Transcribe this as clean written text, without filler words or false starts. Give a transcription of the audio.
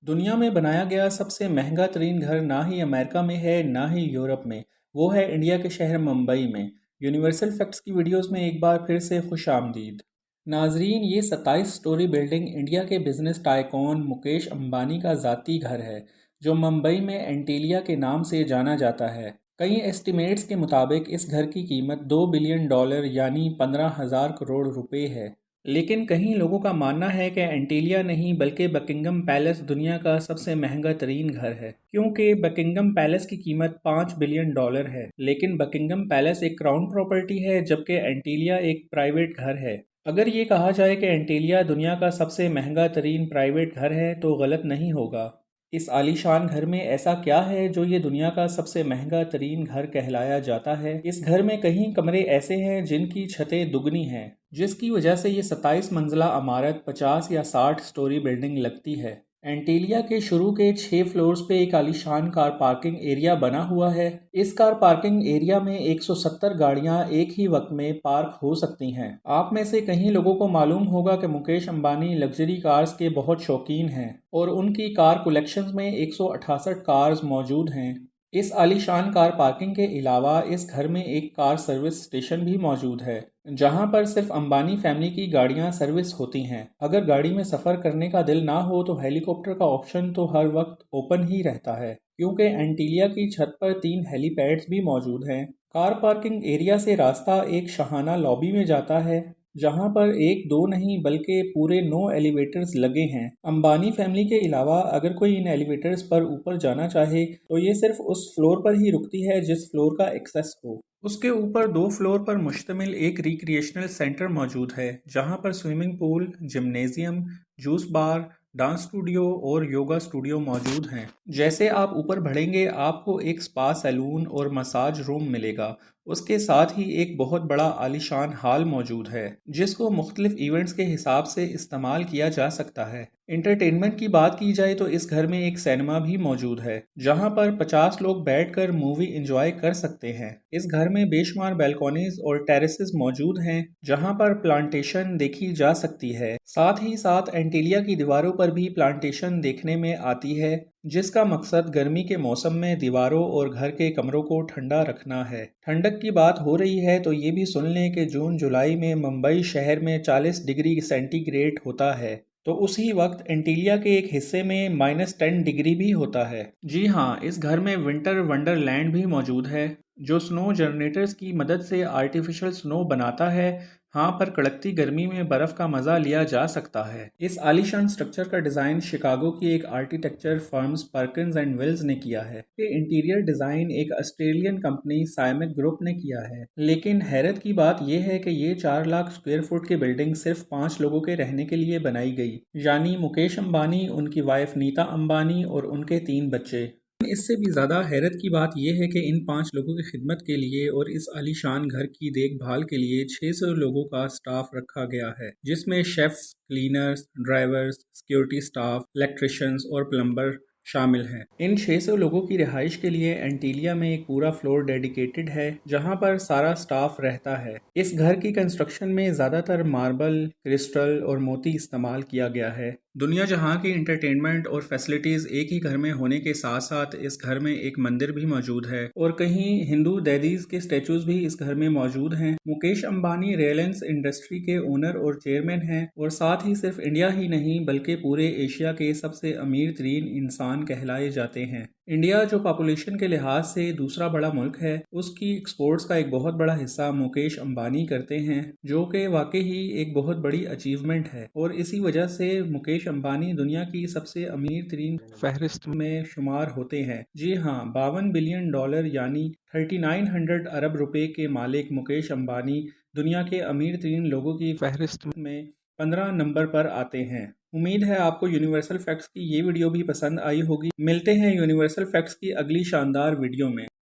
दुनिया में बनाया गया सबसे महंगा तरीन घर ना ही अमेरिका में है ना ही यूरोप में। वो है इंडिया के शहर मुंबई में। यूनिवर्सल फैक्ट्स की वीडियोस में एक बार फिर से खुश आमदीद। नाजरीन, ये 27 स्टोरी बिल्डिंग इंडिया के बिजनेस टाइकॉन मुकेश अंबानी का ज़ाती घर है, जो मुंबई में एंटीलिया के नाम से जाना जाता है। कई एस्टिमेट्स के मुताबिक इस घर की कीमत $2 बिलियन यानी 15,000 करोड़ रुपए है। लेकिन कहीं लोगों का मानना है कि एंटीलिया नहीं बल्कि बकिंगम पैलेस दुनिया का सबसे महंगा तरीन घर है, क्योंकि बकिंगम पैलेस की कीमत $5 बिलियन है। लेकिन बकिंगम पैलेस एक क्राउन प्रॉपर्टी है, जबकि एंटीलिया एक प्राइवेट घर है। अगर ये कहा जाए कि एंटीलिया दुनिया का सबसे महंगा तरीन प्राइवेट घर है तो गलत नहीं होगा। इस आलीशान घर में ऐसा क्या है जो ये दुनिया का सबसे महंगा तरीन घर कहलाया जाता है। इस घर में कई कमरे ऐसे हैं जिनकी छतें दुगनी हैं, जिसकी वजह से ये 27 मंजिला इमारत 50 या 60 स्टोरी बिल्डिंग लगती है। एंटीलिया के शुरू के 6 फ्लोर्स पे एक आलीशान कार पार्किंग एरिया बना हुआ है। इस कार पार्किंग एरिया में 170 गाड़ियां एक ही वक्त में पार्क हो सकती हैं। आप में से कई लोगों को मालूम होगा कि मुकेश अंबानी लग्जरी कार्स के बहुत शौकीन हैं और उनकी कार कलेक्शंस में 168 कार्स मौजूद हैं। इस आलीशान कार पार्किंग के अलावा इस घर में एक कार सर्विस स्टेशन भी मौजूद है, जहां पर सिर्फ अंबानी फैमिली की गाड़ियां सर्विस होती हैं। अगर गाड़ी में सफ़र करने का दिल ना हो तो हेलीकॉप्टर का ऑप्शन तो हर वक्त ओपन ही रहता है, क्योंकि एंटीलिया की छत पर 3 हेलीपैड्स भी मौजूद हैं। कार पार्किंग एरिया से रास्ता एक शाहाना लॉबी में जाता है, जहां पर एक दो नहीं बल्कि पूरे 9 एलिवेटर्स लगे हैं। अंबानी फैमिली के अलावा अगर कोई इन एलिवेटर्स पर ऊपर जाना चाहे तो ये सिर्फ उस फ्लोर पर ही रुकती है जिस फ्लोर का एक्सेस हो। उसके ऊपर 2 फ्लोर पर मुश्तमिल एक रिक्रिएशनल सेंटर मौजूद है, जहां पर स्विमिंग पूल, जिम्नेजियम, जूस बार, डांस स्टूडियो और योगा स्टूडियो मौजूद हैं। जैसे आप ऊपर बढ़ेंगे आपको एक स्पा सैलून और मसाज रूम मिलेगा। उसके साथ ही एक बहुत बड़ा आलीशान हॉल मौजूद है, जिसको मुख्तलिफ इवेंट्स के हिसाब से इस्तेमाल किया जा सकता है। इंटरटेनमेंट की बात की जाए तो इस घर में एक सिनेमा भी मौजूद है, जहां पर 50 लोग बैठकर मूवी एंजॉय कर सकते हैं। इस घर में बेशुमार बैल्कॉनीज और टेरेसेस मौजूद हैं, जहां पर प्लांटेशन देखी जा सकती है। साथ ही साथ एंटीलिया की दीवारों पर भी प्लांटेशन देखने में आती है, जिसका मकसद गर्मी के मौसम में दीवारों और घर के कमरों को ठंडा रखना है। ठंडक की बात हो रही है तो ये भी सुन लें कि जून जुलाई में मुंबई शहर में 40 डिग्री सेंटीग्रेड होता है, तो उसी वक्त एंटीलिया के एक हिस्से में -10 डिग्री भी होता है। जी हाँ, इस घर में विंटर वंडरलैंड भी मौजूद है, जो स्नो जनरेटर्स की मदद से आर्टिफिशियल स्नो बनाता है। हाँ, पर कड़कती गर्मी में बर्फ़ का मज़ा लिया जा सकता है। इस आलीशान स्ट्रक्चर का डिज़ाइन शिकागो की एक architecture firms Perkins and Wills ने किया है। ये इंटीरियर डिज़ाइन एक ऑस्ट्रेलियन कंपनी साइमिक ग्रुप ने किया है। लेकिन हैरत की बात यह है कि ये 4 लाख स्क्वायर फुट की बिल्डिंग सिर्फ 5 लोगों के रहने के लिए बनाई गई, यानी मुकेश अंबानी, उनकी वाइफ नीता अंबानी और उनके 3 बच्चे। इससे भी ज़्यादा हैरत की बात यह है कि इन 5 लोगों की खिदमत के लिए और इस आलीशान घर की देखभाल के लिए 600 लोगों का स्टाफ रखा गया है, जिसमें chefs, cleaners, drivers, security staff, electricians और प्लम्बर शामिल हैं। इन 600 लोगों की रिहाइश के लिए एंटीलिया में एक पूरा फ्लोर डेडिकेटेड है, जहां पर सारा स्टाफ रहता है। इस घर की कंस्ट्रक्शन में ज़्यादातर मार्बल, क्रिस्टल और मोती इस्तेमाल किया गया है। दुनिया जहां की इंटरटेनमेंट और फैसिलिटीज़ एक ही घर में होने के साथ साथ इस घर में एक मंदिर भी मौजूद है और कहीं हिंदू दैदीज़ के स्टैचूज भी इस घर में मौजूद हैं। मुकेश अंबानी रिलायंस इंडस्ट्री के ओनर और चेयरमैन हैं और साथ ही सिर्फ इंडिया ही नहीं बल्कि पूरे एशिया के सबसे अमीर तरीन इंसान कहलाए जाते हैं। इंडिया जो पॉपुलेशन के लिहाज से दूसरा बड़ा मुल्क है, उसकी एक्सपोर्ट्स का एक बहुत बड़ा हिस्सा मुकेश अंबानी करते हैं, जो कि वाकई ही एक बहुत बड़ी अचीवमेंट है और इसी वजह से मुकेश अंबानी दुनिया की सबसे अमीर तरीन फहरिस्त में शुमार होते हैं। जी हाँ, $52 बिलियन यानी 3900 अरब रुपए के मालिक मुकेश अंबानी दुनिया के अमीर तरीन लोगों की फहरिस्त में 15 नंबर पर आते हैं। उम्मीद है आपको यूनिवर्सल फैक्ट्स की ये वीडियो भी पसंद आई होगी। मिलते हैं यूनिवर्सल फैक्ट्स की अगली शानदार वीडियो में।